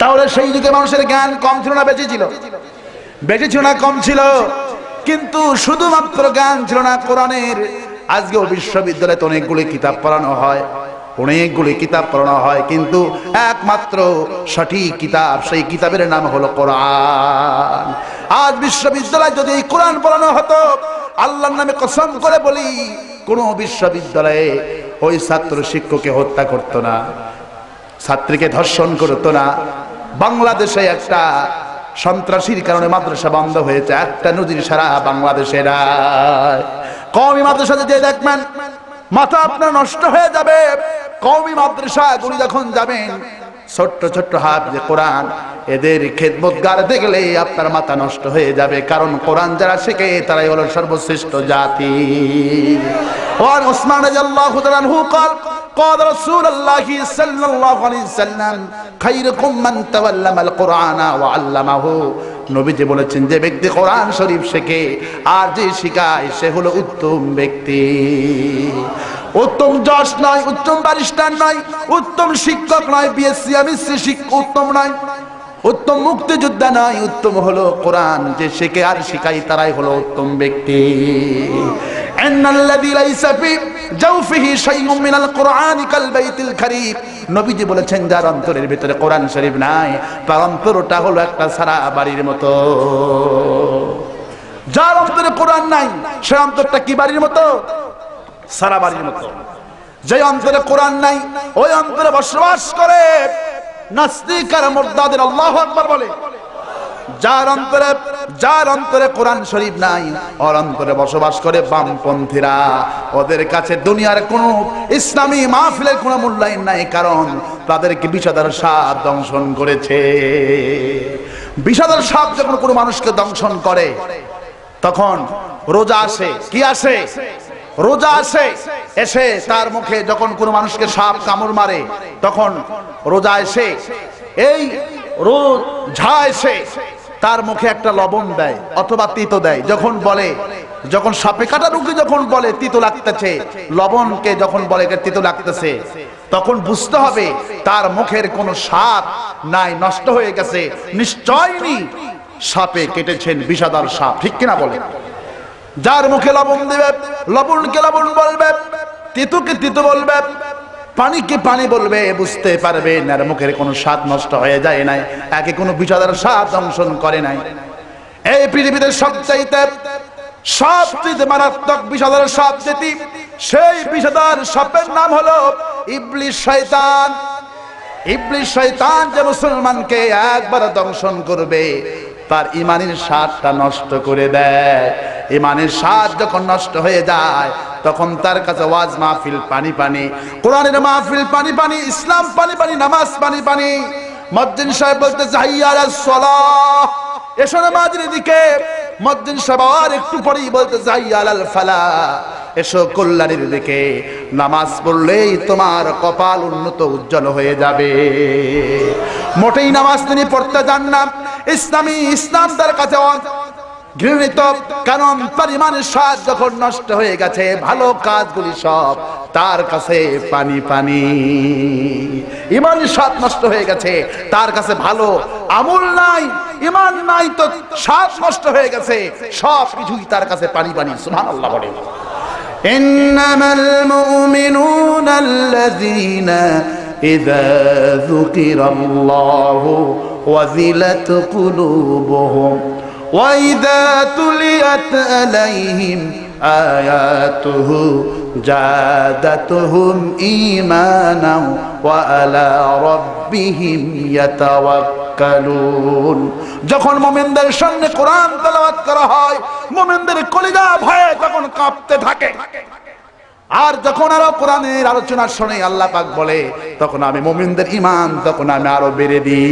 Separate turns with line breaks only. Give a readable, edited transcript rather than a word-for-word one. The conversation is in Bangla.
তাহলে সেই যুগে মানুষের জ্ঞান কম ছিল না বেশি ছিল? বেশি ছিল না কম ছিল? কিন্তু শুধুমাত্র জ্ঞান ছিল না কোরআনের। আজকেও বিশ্ববিদ্যালয়ে অনেকগুলি কিতাব পড়ানো হয়, অনেকগুলি কিতাব পড়ানো হয়, কিন্তু একমাত্র সঠিক কিতাব, সেই কিতাবের নাম হলো কোরআন। আজ বিশ্ববিদ্যালয়ে যদি এই কোরআন পড়ানো হতো, আল্লাহর নামে কসম করে বলি, কোন বিশ্ববিদ্যালয়ে ওই ছাত্র শিক্ষককে হত্যা করত না, ছাত্রীকে ধর্ষণ করত না। বাংলাদেশে একটা সন্ত্রাসীর কারণে মাদ্রাসা বন্ধ হয়েছে, একটা নজির সারা বাংলাদেশে নাই। কওমি মাদ্রাসাতে যে দেখবেন মাথা আপনার নষ্ট হয়ে যাবে। কওমি মাদ্রাসাগুলি যখন যাবেন, ছোট্ট ছোট্ট হাফেজে কোরআন, এদের খেদমতগার দেখলে আপনার মাথা নষ্ট হয়ে যাবে। কারণ কোরআন যারা শেখে তারাই হলো সর্বশ্রেষ্ঠ জাতি। ওয়ান উসমান রাদিয়াল্লাহু তাআলা আনহু قال قال رسول الله صلى الله عليه وسلم خيركم من تعلم القرآن وعلمه। নবীজি বলেছেন, যে ব্যক্তি কোরআন শরীফ শেখে আর যে শেখায় সে হলো উত্তম ব্যক্তি। উত্তম জজ নয়, উত্তম ব্যারিস্টার নয়, উত্তম শিক্ষক নয়, বিএসসি এমএসসি শিক্ষক উত্তম নয়, উত্তম মুক্তিযোদ্ধা নয়, উত্তম হলো কোরআন যে শেখে আর শিখায় তারাই হলো উত্তম ব্যক্তি। ইন্নাল্লাযী লাইসা ফি জাওফিহি শাইউম মিনাল কুরআনি কাল বাইতিল কারীম। নবীজি বলেছেন, যার অন্তরের ভিতরে কোরআন শরীফ নাই তার অন্তরটা হলো একটা সারা বাড়ির মতো। যার অন্তরে কোরআন নাই সে অন্তরটা কি বাড়ির মতো? সারা বাড়ির মতো। যে অন্তরে কোরআন নাই ওই অন্তরে বসবাস করে নাস্তিক আর মুরতাদের আল্লাহু আকবার বলে। যার অন্তরে কোরআন শরীফ নাই ওর অন্তরে বসবাস করে বামপন্থীরা। ওদের কাছে দুনিয়ার কোন ইসলামী মাহফিলের কোনো মূল্যায়ন নাই, কারণ তাদেরকে বিষাদার সাপ দংশন করেছে। বিষাদার সাপ যখন কোনো মানুষকে দংশন করে তখন রোজা আসে। কি আসে? রোজা আসে। এসে তার মুখে যখন কোনো মানুষকে সাপ কামড় মারে তখন রোজা এসে এই রোজা এসে তার মুখে একটা লবণ দেয় অথবা তিতো দেয়। যখন সাপে কাটা রোগী যখন বলে তিতো লাগতেছে, লবণকে যখন বলে তিতো লাগতেছে, তখন বুঝতে হবে তার মুখের কোনো স্বাদ নাই, নষ্ট হয়ে গেছে, নিশ্চয়ই সাপে কেটেছেন, বিষাদার সাপ। ঠিক কিনা বলে? যার মুখে লবণ দিবে লবণকে লবণ বলবে, তিতোকে তিতো বলবে, পানিকে পানি বলবে, বুঝতে পারবেন আর মুখের কোনো স্বাদ নষ্ট হয়ে যায় নাই, একে কোনো বিষাদার স্বাদ দংশন করে নাই। এই পৃথিবীতে সবচেয়ে মারাত্মক বিষাদার সাপ যেটি, সেই বিষাদার সাপের নাম হলো ইবলিস শয়তান। ইবলিস শয়তান যে মুসলমানকে একবার দংশন করবে তার ইমানের স্বাদটা নষ্ট করে দেয়। ইমানের স্বাদ যখন নষ্ট হয়ে যায় তখন তার কাছে ওয়াজ মাহফিল পানি পানি, কোরআনের মাহফিল পানি পানি, ইসলাম পানি পানি, নামাজ পানি পানি। মুয়াজ্জিন সাহেব বলতেছে হাইয়া আলাস সালাহ, এসো নামাজের দিকে। মুয়াজ্জিন সাহেব আর একটু পরেই বলতেছে হাইয়া আলাল ফালাহ, এসো কল্যাণের দিকে। নামাজ পড়লেই তোমার কপাল উন্নত উজ্জ্বল হয়ে যাবে। মোটেই নামাজ তিনি পড়তে যান না। ইসলাম তার কাছে ঘৃণিত, কারণ তার ইমানের স্বাদ যখন নষ্ট হয়ে গেছে, ভালো কাজগুলি সব তার কাছে পানি পানি। ইমানের স্বাদ নষ্ট হয়ে গেছে, তার কাছে ভালো আমল নাই, ইমান নাই, তো স্বাদ নষ্ট হয়ে গেছে, সব কিছুই তার কাছে পানি পানি। সুবহানাল্লাহ বলেন। ইন্নামাল মুমিনুনা আল্লাযীনা ইযা যুকিরাল্লাহু ওয়াজিলাত কুলুবুহুম وَإِذَا تُلِيَتْ عَلَيْهِمْ آيَاتُهُ زَادَتْهُمْ إِيمَانًا وَعَلَى رَبِّهِمْ يَتَوَكَّلُونَ। যখন মুমিনদের সামনে কোরআন তেলাওয়াত করা হয়, মুমিনদের কলিজা ভয়ে তখন কাঁপতে থাকে। আর যখন আরো কোরআনের আলোচনা শুনে আল্লাহ পাক বলে, তখন আমি মুমিনদের ঈমান তখন আমি আরো বেড়ে দিই।